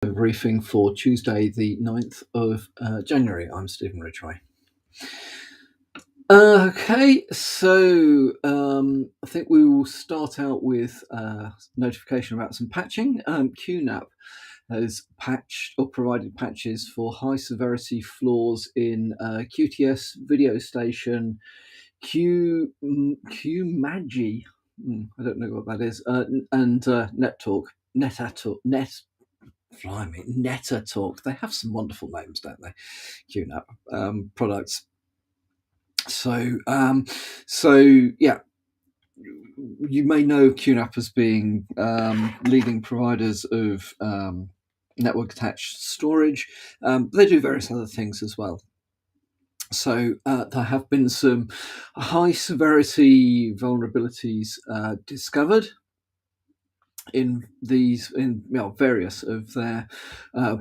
Briefing for Tuesday, the 9th of January. I'm Stephen Ridgway. Okay, so I think we will start out with notification about some patching. QNAP has patched or provided patches for high severity flaws in QTS, Video Station, QMAGI. I don't know what that is, and NetTalk, NetterTalk. They have some wonderful names, don't they? QNAP products. So yeah, you may know QNAP as being leading providers of network attached storage. They do various other things as well. So there have been some high severity vulnerabilities discovered in various of their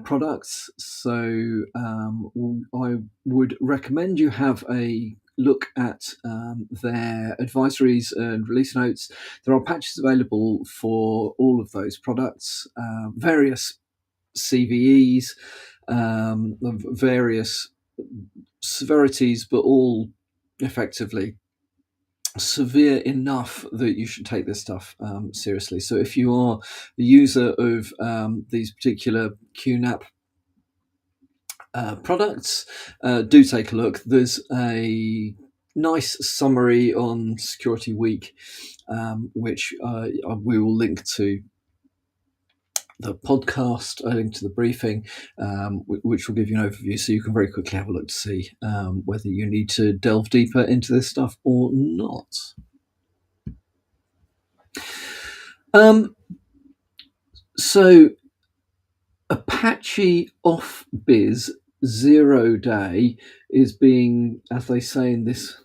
products. So I would recommend you have a look at their advisories and release notes. There are patches available for all of those products, various CVEs of various severities, but all effectively severe enough that you should take this stuff seriously. So if you are the user of these particular QNAP products, do take a look. There's a nice summary on Security Week, which we will link to the podcast, a link to the briefing, which will give you an overview, so you can very quickly have a look to see whether you need to delve deeper into this stuff or not. So Apache Off-Biz 0 day is being, as they say in this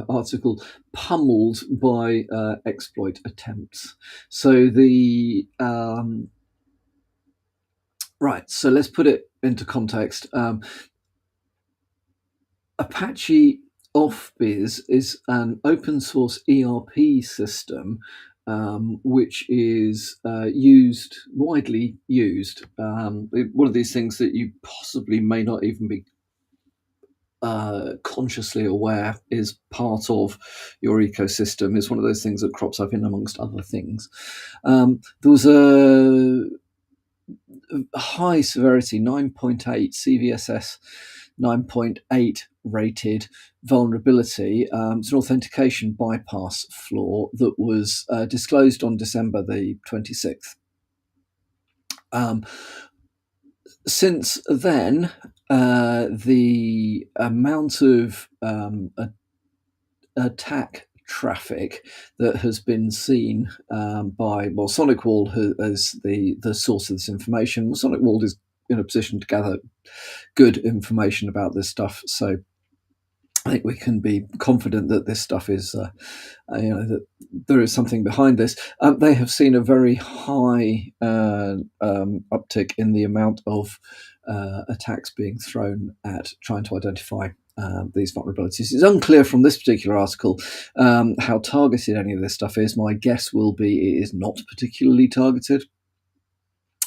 article, pummeled by exploit attempts. So right, so let's put it into context. Apache Off-Biz is an open source ERP system which is widely used. One of these things that you possibly may not even be consciously aware is part of your ecosystem. Is one of those things that crops up in amongst other things. There was a high severity 9.8 CVSS 9.8 rated vulnerability. It's an authentication bypass flaw that was disclosed on December the 26th. Since then, the amount of attack traffic that has been seen by SonicWall as the source of this information. SonicWall is in a position to gather good information about this stuff, so I think we can be confident that this stuff is, that there is something behind this. They have seen a very high uptick in the amount of attacks being thrown at trying to identify these vulnerabilities. It's unclear from this particular article how targeted any of this stuff is. My guess will be it is not particularly targeted.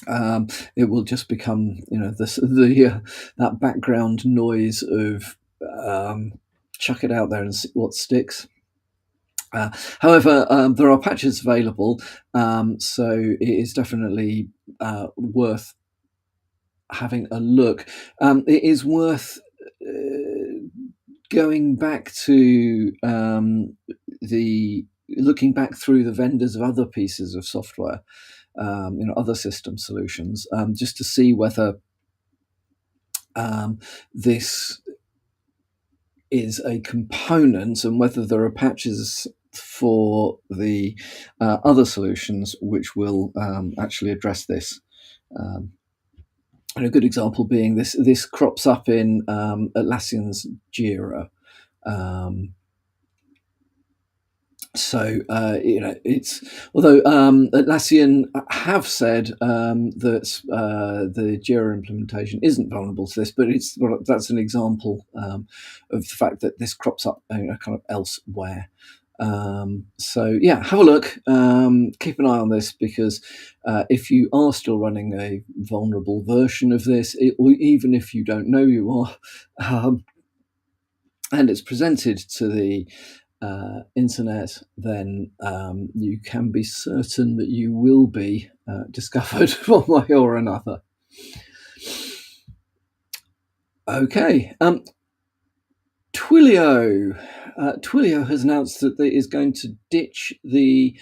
It will just become, that background noise of chuck it out there and see what sticks. However, there are patches available, so it is definitely worth having a look. It is worth going back to looking back through the vendors of other pieces of software, other system solutions, just to see whether this is a component and whether there are patches for the other solutions which will actually address this. And a good example being this crops up in Atlassian's Jira. It's, although Atlassian have said that the Jira implementation isn't vulnerable to this, but that's an example of the fact that this crops up kind of elsewhere. So yeah, have a look. Keep an eye on this, because if you are still running a vulnerable version of this, or even if you don't know you are, and it's presented to the internet, then you can be certain that you will be discovered one way or another. Okay. Twilio. Twilio has announced that it is going to ditch the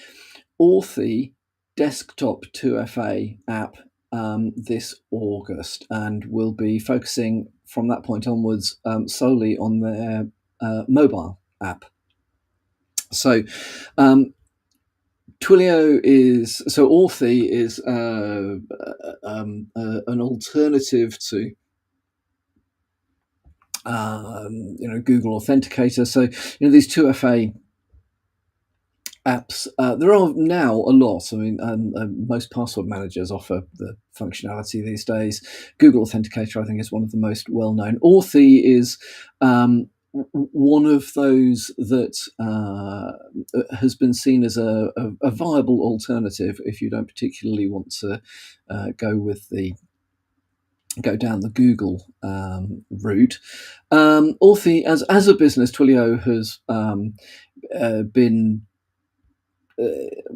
Authy desktop 2FA app this August, and will be focusing from that point onwards solely on their mobile app. So Twilio is, so Authy is an alternative to Google Authenticator. So these 2FA apps, there are now a lot. I mean, most password managers offer the functionality these days. Google Authenticator, I think, is one of the most well-known. Authy is one of those that has been seen as a viable alternative if you don't particularly want to go down the Google route. Authy, as a business, Twilio has been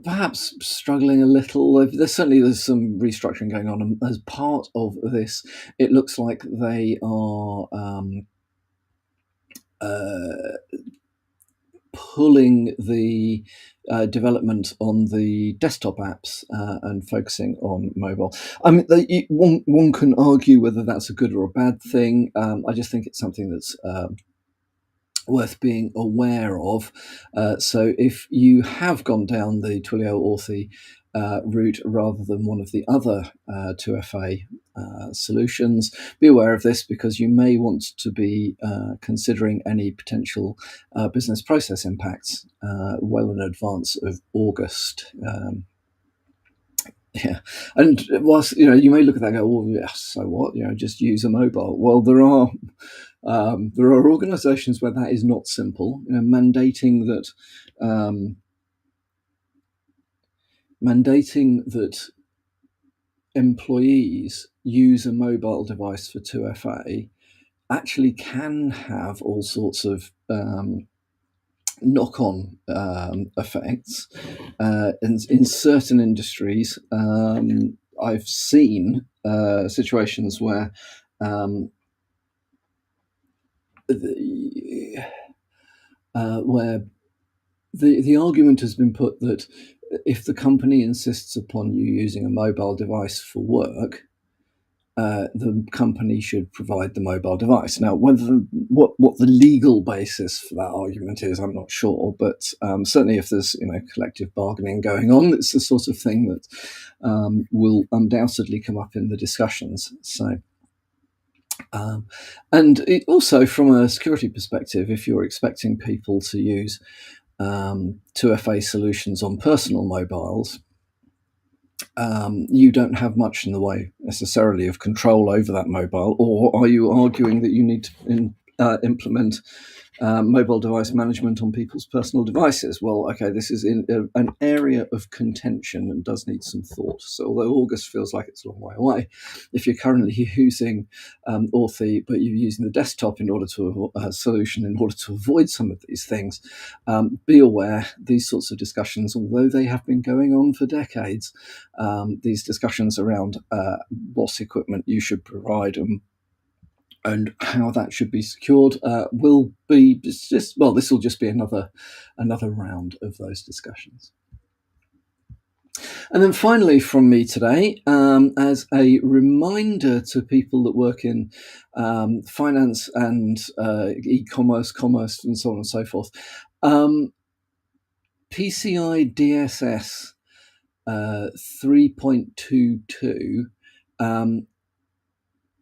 perhaps struggling a little. There's some restructuring going on, and as part of this, it looks like they are pulling the development on the desktop apps and focusing on mobile. I mean, one can argue whether that's a good or a bad thing. I just think it's something that's worth being aware of. So if you have gone down the Twilio Authy route rather than one of the other 2FA solutions, be aware of this, because you may want to be considering any potential business process impacts well in advance of August. Yeah, and whilst you may look at that and go, "Oh, yeah, so what? Just use a mobile." Well, there are organisations where that is not simple. Mandating that employees use a mobile device for 2FA actually can have all sorts of knock-on effects in certain industries. I've seen situations where the argument has been put that if the company insists upon you using a mobile device for work, the company should provide the mobile device. Now, what the legal basis for that argument is, I'm not sure, but certainly if there's collective bargaining going on, it's the sort of thing that will undoubtedly come up in the discussions. So. And it also, from a security perspective, if you're expecting people to use 2FA solutions on personal mobiles, you don't have much in the way necessarily of control over that mobile. Or are you arguing that you need to implement mobile device management on people's personal devices? Well, okay, this is in an area of contention and does need some thought. So although August feels like it's a long way away, if you're currently using Authy, but you're using the desktop in order to solution in order to avoid some of these things, be aware these sorts of discussions, although they have been going on for decades, these discussions around what equipment you should provide and how that should be secured will be this will just be another round of those discussions. And then finally from me today, as a reminder to people that work in finance and e-commerce, commerce, and so on and so forth, PCI DSS 3.22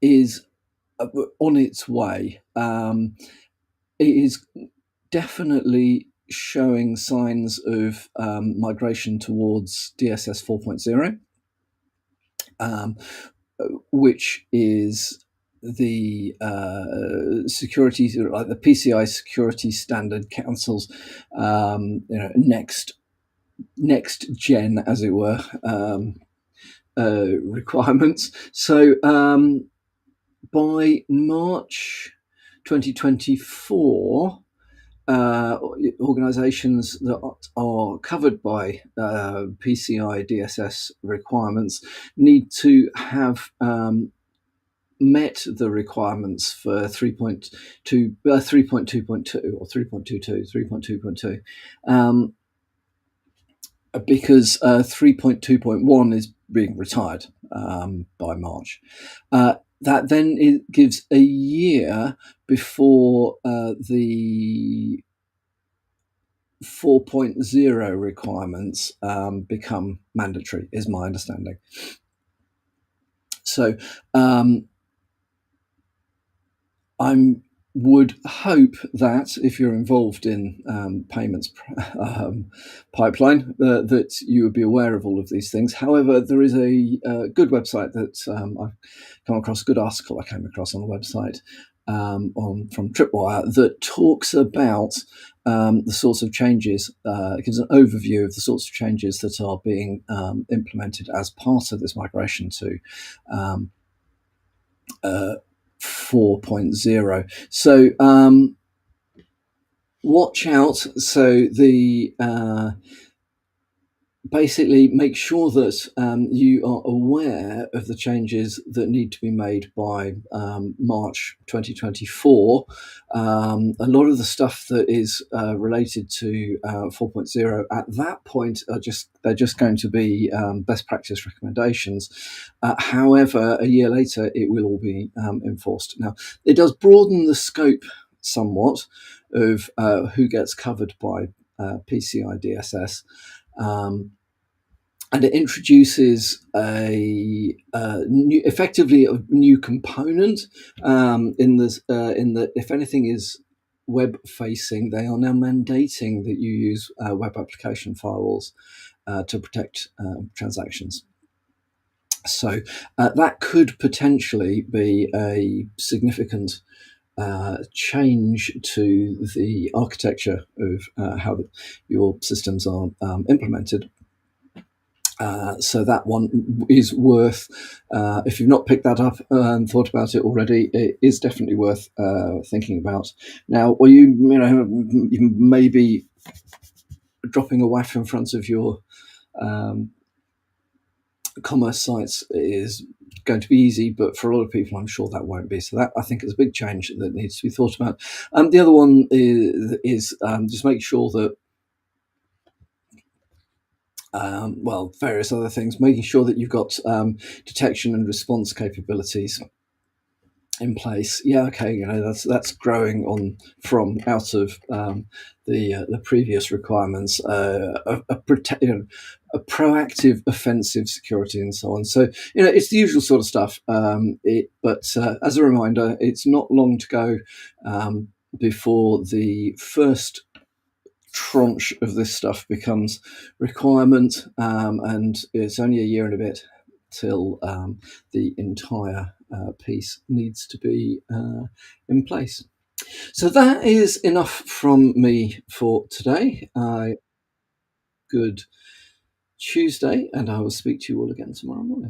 is on its way. It is definitely showing signs of migration towards DSS 4.0, which is the security, like the PCI Security Standard Council's next gen, as it were, requirements. So by March 2024, organizations that are covered by PCI DSS requirements need to have met the requirements for 3.2.2 or 3.22, 3.2.2, because 3.2.1 is being retired by March. That then it gives a year before the 4.0 requirements become mandatory, is my understanding. So I would hope that if you're involved in payments pipeline, that you would be aware of all of these things. However, there is a good website that I've come across, a good article I came across on the website from Tripwire that talks about the sorts of changes. It gives an overview of the sorts of changes that are being implemented as part of this migration to 4.0. So watch out. So the basically make sure that you are aware of the changes that need to be made by March 2024. A lot of the stuff that is related to 4.0 at that point they're just going to be best practice recommendations. However, a year later, it will all be enforced. Now, it does broaden the scope somewhat of who gets covered by PCI DSS. And it introduces effectively a new component in that if anything is web facing, they are now mandating that you use web application firewalls to protect transactions. So that could potentially be a significant change to the architecture of how your systems are implemented. So that one is worth, if you've not picked that up and thought about it already, it is definitely worth thinking about. Now, well, you may be dropping a WAF in front of your commerce sites is going to be easy, but for a lot of people, I'm sure that won't be. So that, I think, is a big change that needs to be thought about. The other one is just make sure that various other things, making sure that you've got detection and response capabilities in place. Yeah, okay, that's growing on from out of the previous requirements, a proactive offensive security and so on. So it's the usual sort of stuff. But as a reminder, it's not long to go before the first tranche of this stuff becomes requirement, and it's only a year and a bit till the entire piece needs to be in place. So that is enough from me for today. Good Tuesday, and I will speak to you all again tomorrow morning.